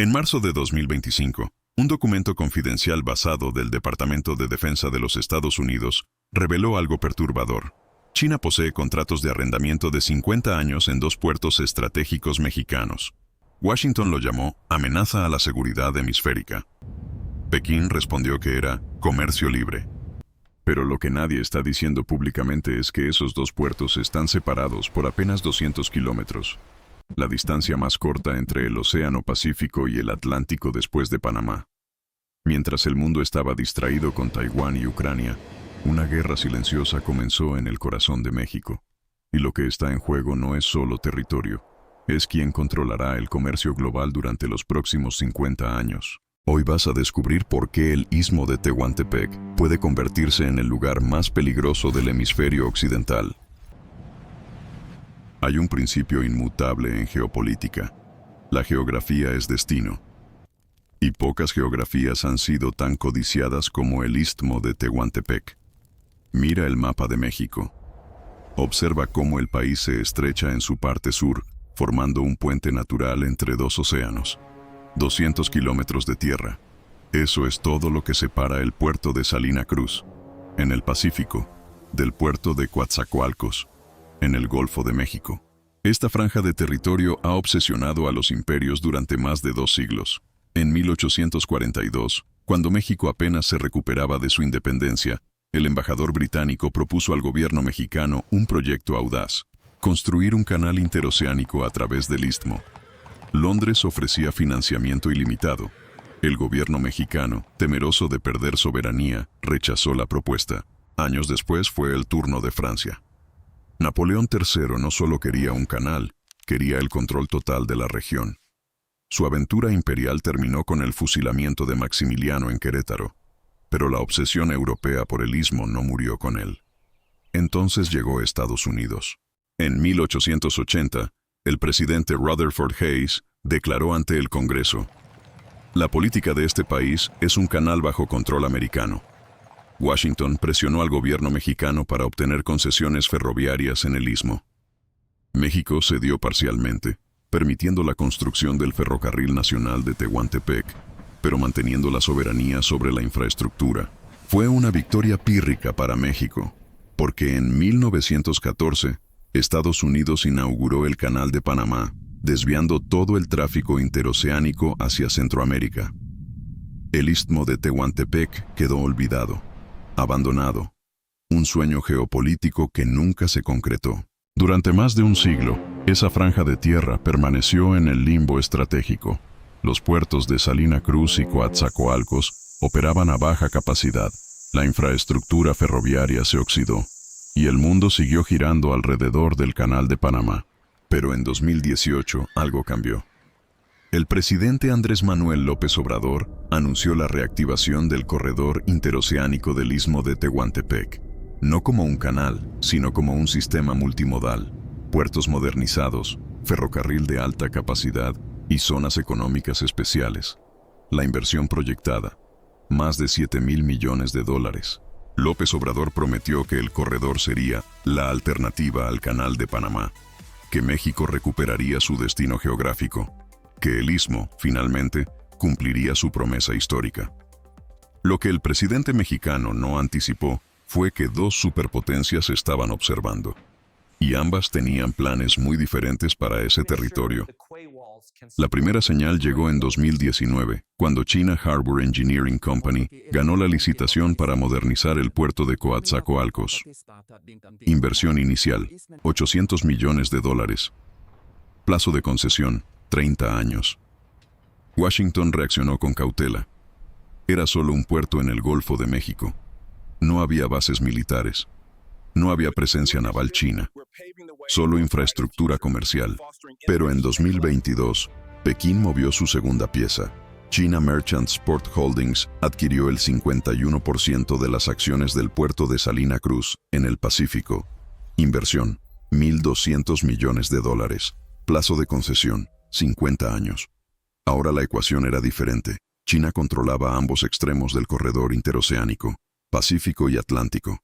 En marzo de 2025, un documento confidencial basado del Departamento de Defensa de los Estados Unidos reveló algo perturbador. China posee contratos de arrendamiento de 50 años en 2 puertos estratégicos mexicanos. Washington lo llamó amenaza a la seguridad hemisférica. Pekín respondió que era comercio libre. Pero lo que nadie está diciendo públicamente es que esos 2 puertos están separados por apenas 200 kilómetros. La distancia más corta entre el Océano Pacífico y el Atlántico después de Panamá. Mientras el mundo estaba distraído con Taiwán y Ucrania, una guerra silenciosa comenzó en el corazón de México. Y lo que está en juego no es solo territorio, es quién controlará el comercio global durante los próximos 50 años. Hoy vas a descubrir por qué el Istmo de Tehuantepec puede convertirse en el lugar más peligroso del hemisferio occidental. Hay un principio inmutable en geopolítica. La geografía es destino. Y pocas geografías han sido tan codiciadas como el Istmo de Tehuantepec. Mira el mapa de México. Observa cómo el país se estrecha en su parte sur, formando un puente natural entre 2 océanos. 200 kilómetros de tierra. Eso es todo lo que separa el puerto de Salina Cruz, en el Pacífico, del puerto de Coatzacoalcos, en el Golfo de México. Esta franja de territorio ha obsesionado a los imperios durante más de 2 siglos. En 1842, cuando México apenas se recuperaba de su independencia, el embajador británico propuso al gobierno mexicano un proyecto audaz: construir un canal interoceánico a través del Istmo. Londres ofrecía financiamiento ilimitado. El gobierno mexicano, temeroso de perder soberanía, rechazó la propuesta. Años después fue el turno de Francia. Napoleón III no solo quería un canal, quería el control total de la región. Su aventura imperial terminó con el fusilamiento de Maximiliano en Querétaro, pero la obsesión europea por el Istmo no murió con él. Entonces llegó Estados Unidos. En 1880, el presidente Rutherford Hayes declaró ante el Congreso: la política de este país es un canal bajo control americano. Washington presionó al gobierno mexicano para obtener concesiones ferroviarias en el Istmo. México cedió parcialmente, permitiendo la construcción del Ferrocarril Nacional de Tehuantepec, pero manteniendo la soberanía sobre la infraestructura. Fue una victoria pírrica para México, porque en 1914, Estados Unidos inauguró el Canal de Panamá, desviando todo el tráfico interoceánico hacia Centroamérica. El Istmo de Tehuantepec quedó olvidado, abandonado, un sueño geopolítico que nunca se concretó. Durante más de un siglo, esa franja de tierra permaneció en el limbo estratégico. Los puertos de Salina Cruz y Coatzacoalcos operaban a baja capacidad. La infraestructura ferroviaria se oxidó, y el mundo siguió girando alrededor del Canal de Panamá. Pero en 2018 algo cambió. El presidente Andrés Manuel López Obrador anunció la reactivación del corredor interoceánico del Istmo de Tehuantepec, no como un canal, sino como un sistema multimodal, puertos modernizados, ferrocarril de alta capacidad y zonas económicas especiales. La inversión proyectada, más de $7,000 millones. López Obrador prometió que el corredor sería la alternativa al Canal de Panamá, que México recuperaría su destino geográfico, que el Istmo, finalmente, cumpliría su promesa histórica. Lo que el presidente mexicano no anticipó fue que 2 superpotencias estaban observando, y ambas tenían planes muy diferentes para ese territorio. La primera señal llegó en 2019, cuando China Harbor Engineering Company ganó la licitación para modernizar el puerto de Coatzacoalcos. Inversión inicial, $800 millones. Plazo de concesión, 30 años. Washington reaccionó con cautela. Era solo un puerto en el Golfo de México. No había bases militares. No había presencia naval china. Solo infraestructura comercial. Pero en 2022, Pekín movió su segunda pieza. China Merchants Port Holdings adquirió el 51% de las acciones del puerto de Salina Cruz, en el Pacífico. Inversión, $1,200 millones. Plazo de concesión, 50 años. Ahora la ecuación era diferente. China controlaba ambos extremos del corredor interoceánico, Pacífico y Atlántico.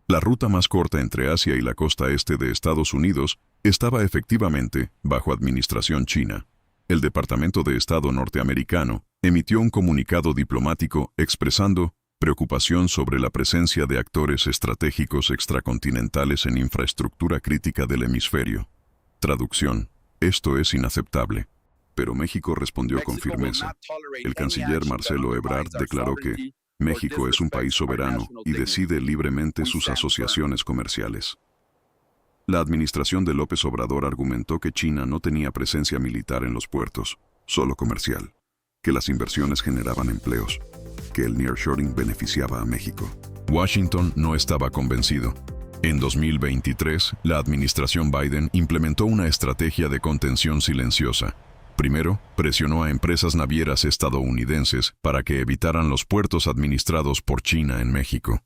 La ruta más corta entre Asia y la costa este de Estados Unidos estaba efectivamente bajo administración china. el Departamento de Estado norteamericano emitió un comunicado diplomático expresando preocupación sobre la presencia de actores estratégicos extracontinentales en infraestructura crítica del hemisferio. Traducción: esto es inaceptable. Pero México respondió con firmeza. El canciller Marcelo Ebrard declaró que México es un país soberano y decide libremente sus asociaciones comerciales. La administración de López Obrador argumentó que China no tenía presencia militar en los puertos, solo comercial, que las inversiones generaban empleos, que el nearshoring beneficiaba a México. Washington no estaba convencido. En 2023, la administración Biden implementó una estrategia de contención silenciosa. Primero, presionó a empresas navieras estadounidenses para que evitaran los puertos administrados por China en México.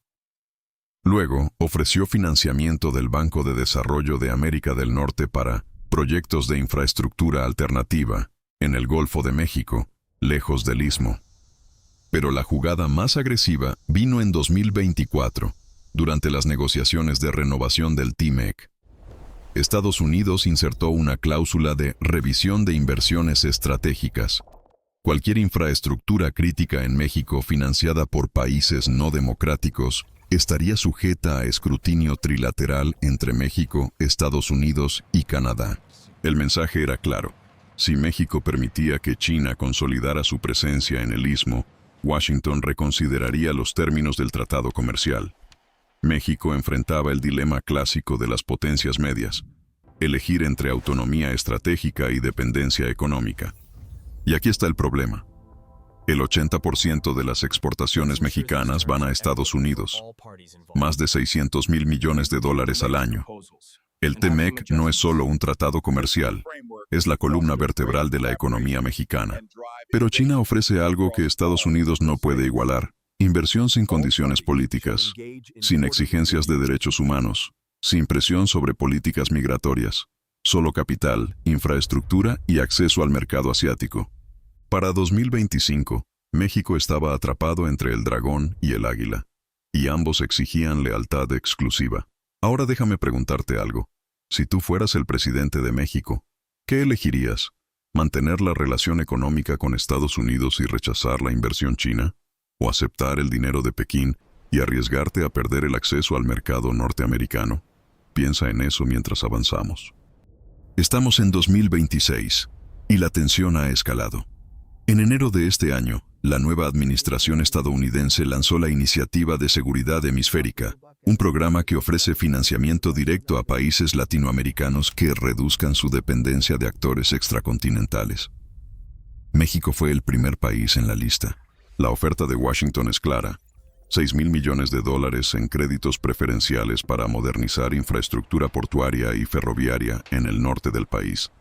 Luego, ofreció financiamiento del Banco de Desarrollo de América del Norte para proyectos de infraestructura alternativa en el Golfo de México, lejos del Istmo. Pero la jugada más agresiva vino en 2024, durante las negociaciones de renovación del TMEC. Estados Unidos insertó una cláusula de revisión de inversiones estratégicas. Cualquier infraestructura crítica en México financiada por países no democráticos estaría sujeta a escrutinio trilateral entre México, Estados Unidos y Canadá. El mensaje era claro. Si México permitía que China consolidara su presencia en el Istmo, Washington reconsideraría los términos del tratado comercial. México enfrentaba el dilema clásico de las potencias medias: elegir entre autonomía estratégica y dependencia económica. Y aquí está el problema. El 80% de las exportaciones mexicanas van a Estados Unidos, más de $600 millones al año. El TMEC no es solo un tratado comercial, es la columna vertebral de la economía mexicana. Pero China ofrece algo que Estados Unidos no puede igualar: inversión sin condiciones políticas, sin exigencias de derechos humanos, sin presión sobre políticas migratorias, solo capital, infraestructura y acceso al mercado asiático. Para 2025, México estaba atrapado entre el dragón y el águila, y ambos exigían lealtad exclusiva. Ahora déjame preguntarte algo. Si tú fueras el presidente de México, ¿qué elegirías? ¿Mantener la relación económica con Estados Unidos y rechazar la inversión china? ¿O aceptar el dinero de Pekín y arriesgarte a perder el acceso al mercado norteamericano? Piensa en eso mientras avanzamos. Estamos en 2026 y la tensión ha escalado. En enero de este año, la nueva administración estadounidense lanzó la Iniciativa de Seguridad Hemisférica, un programa que ofrece financiamiento directo a países latinoamericanos que reduzcan su dependencia de actores extracontinentales. México fue el primer país en la lista. La oferta de Washington es clara: $6,000 millones en créditos preferenciales para modernizar infraestructura portuaria y ferroviaria en el norte del país.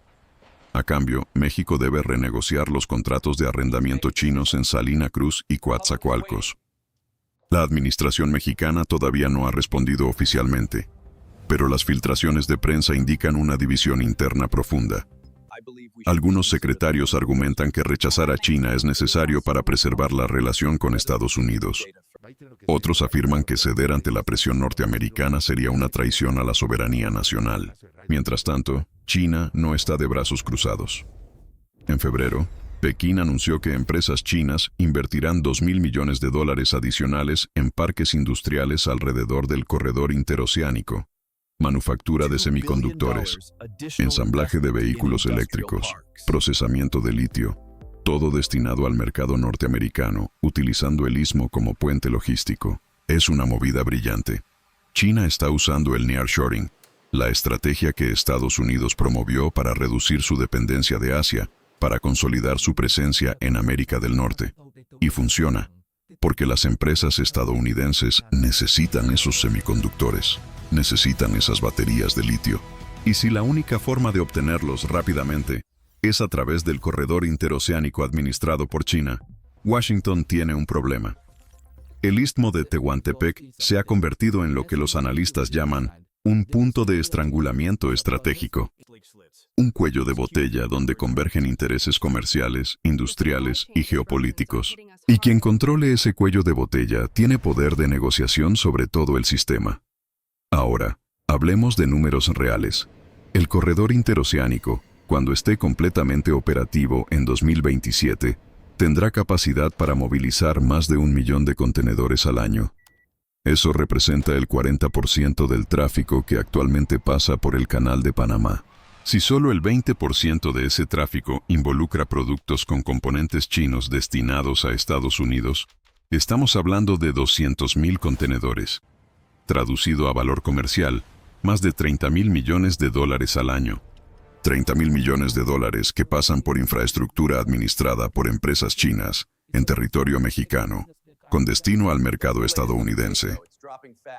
A cambio, México debe renegociar los contratos de arrendamiento chinos en Salina Cruz y Coatzacoalcos. La administración mexicana todavía no ha respondido oficialmente, pero las filtraciones de prensa indican una división interna profunda. Algunos secretarios argumentan que rechazar a China es necesario para preservar la relación con Estados Unidos. Otros afirman que ceder ante la presión norteamericana sería una traición a la soberanía nacional. Mientras tanto, China no está de brazos cruzados. En febrero, Pekín anunció que empresas chinas invertirán $2,000 millones adicionales en parques industriales alrededor del corredor interoceánico, manufactura de semiconductores, ensamblaje de vehículos eléctricos, procesamiento de litio, todo destinado al mercado norteamericano, utilizando el Istmo como puente logístico. Es una movida brillante. China está usando el nearshoring, la estrategia que Estados Unidos promovió para reducir su dependencia de Asia, para consolidar su presencia en América del Norte. Y funciona, porque las empresas estadounidenses necesitan esos semiconductores, necesitan esas baterías de litio. Y si la única forma de obtenerlos rápidamente es a través del corredor interoceánico administrado por China, Washington tiene un problema. El Istmo de Tehuantepec se ha convertido en lo que los analistas llaman un punto de estrangulamiento estratégico. Un cuello de botella donde convergen intereses comerciales, industriales y geopolíticos. Y quien controle ese cuello de botella tiene poder de negociación sobre todo el sistema. Ahora, hablemos de números reales. El corredor interoceánico, Cuando esté completamente operativo en 2027, tendrá capacidad para movilizar más de 1 millón de contenedores al año. Eso representa el 40% del tráfico que actualmente pasa por el Canal de Panamá. Si solo el 20% de ese tráfico involucra productos con componentes chinos destinados a Estados Unidos, estamos hablando de 200.000 contenedores. Traducido a valor comercial, más de $30.000 millones al año. $30.000 millones que pasan por infraestructura administrada por empresas chinas en territorio mexicano, con destino al mercado estadounidense.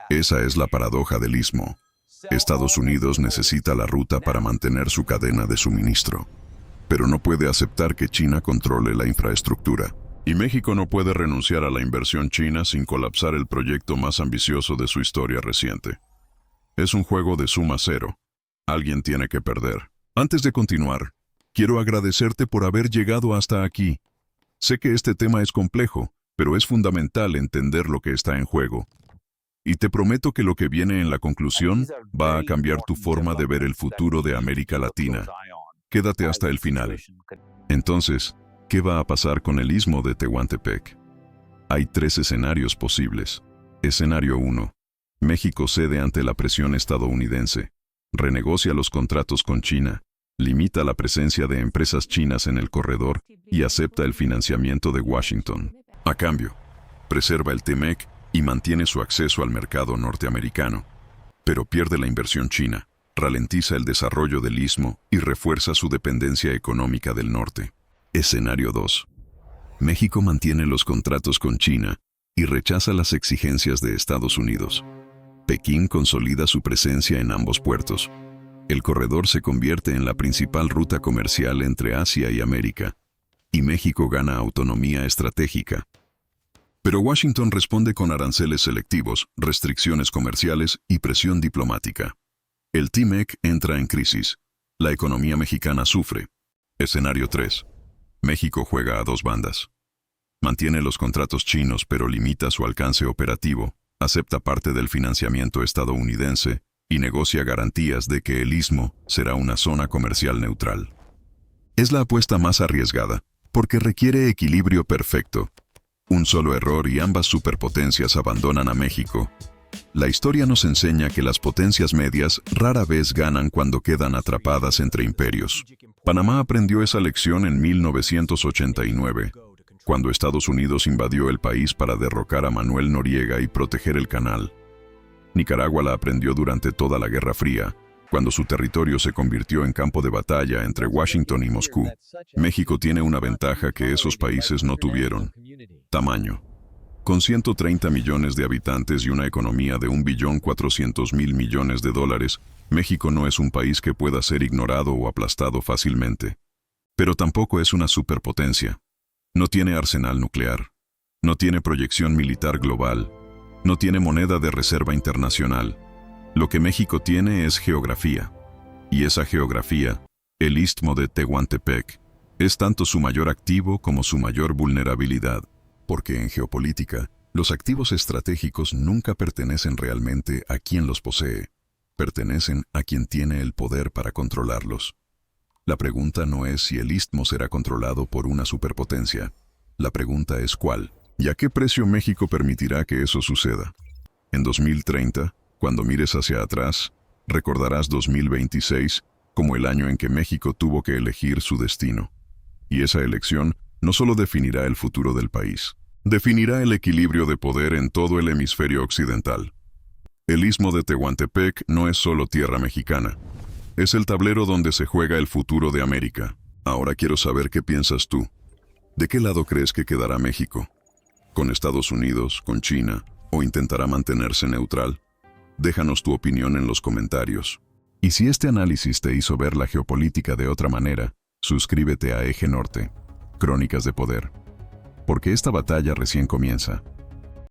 Esa es la paradoja del istmo. Estados Unidos necesita la ruta para mantener su cadena de suministro, pero no puede aceptar que China controle la infraestructura. Y México no puede renunciar a la inversión china sin colapsar el proyecto más ambicioso de su historia reciente. Es un juego de suma cero. Alguien tiene que perder. Antes de continuar, quiero agradecerte por haber llegado hasta aquí. Sé que este tema es complejo, pero es fundamental entender lo que está en juego. Y te prometo que lo que viene en la conclusión va a cambiar tu forma de ver el futuro de América Latina. Quédate hasta el final. Entonces, ¿qué va a pasar con el istmo de Tehuantepec? Hay 3 escenarios posibles. Escenario 1. México cede ante la presión estadounidense, renegocia los contratos con China, limita la presencia de empresas chinas en el corredor y acepta el financiamiento de Washington. A cambio, preserva el TMEC y mantiene su acceso al mercado norteamericano, pero pierde la inversión china, ralentiza el desarrollo del istmo y refuerza su dependencia económica del norte. Escenario 2. México mantiene los contratos con China y rechaza las exigencias de Estados Unidos. Pekín consolida su presencia en ambos puertos. El corredor se convierte en la principal ruta comercial entre Asia y América, y México gana autonomía estratégica. Pero Washington responde con aranceles selectivos, restricciones comerciales y presión diplomática. El TMEC entra en crisis. La economía mexicana sufre. Escenario 3. México juega a 2 bandas. Mantiene los contratos chinos pero limita su alcance operativo, acepta parte del financiamiento estadounidense y negocia garantías de que el istmo será una zona comercial neutral. Es la apuesta más arriesgada, porque requiere equilibrio perfecto. Un solo error y ambas superpotencias abandonan a México. La historia nos enseña que las potencias medias rara vez ganan cuando quedan atrapadas entre imperios. Panamá aprendió esa lección en 1989, cuando Estados Unidos invadió el país para derrocar a Manuel Noriega y proteger el canal. Nicaragua la aprendió durante toda la Guerra Fría, cuando su territorio se convirtió en campo de batalla entre Washington y Moscú. México tiene una ventaja que esos países no tuvieron: tamaño. Con 130 millones de habitantes y una economía de $1.400.000 millones, México no es un país que pueda ser ignorado o aplastado fácilmente. Pero tampoco es una superpotencia. No tiene arsenal nuclear. No tiene proyección militar global. No tiene moneda de reserva internacional. Lo que México tiene es geografía. Y esa geografía, el istmo de Tehuantepec, es tanto su mayor activo como su mayor vulnerabilidad. Porque en geopolítica, los activos estratégicos nunca pertenecen realmente a quien los posee. Pertenecen a quien tiene el poder para controlarlos. La pregunta no es si el istmo será controlado por una superpotencia. La pregunta es cuál. ¿Y a qué precio México permitirá que eso suceda? En 2030, cuando mires hacia atrás, recordarás 2026 como el año en que México tuvo que elegir su destino. Y esa elección no solo definirá el futuro del país, definirá el equilibrio de poder en todo el hemisferio occidental. El istmo de Tehuantepec no es solo tierra mexicana. Es el tablero donde se juega el futuro de América. Ahora quiero saber qué piensas tú. ¿De qué lado crees que quedará México? ¿Con Estados Unidos, con China, o intentará mantenerse neutral? Déjanos tu opinión en los comentarios. Y si este análisis te hizo ver la geopolítica de otra manera, suscríbete a Eje Norte, Crónicas de Poder. Porque esta batalla recién comienza.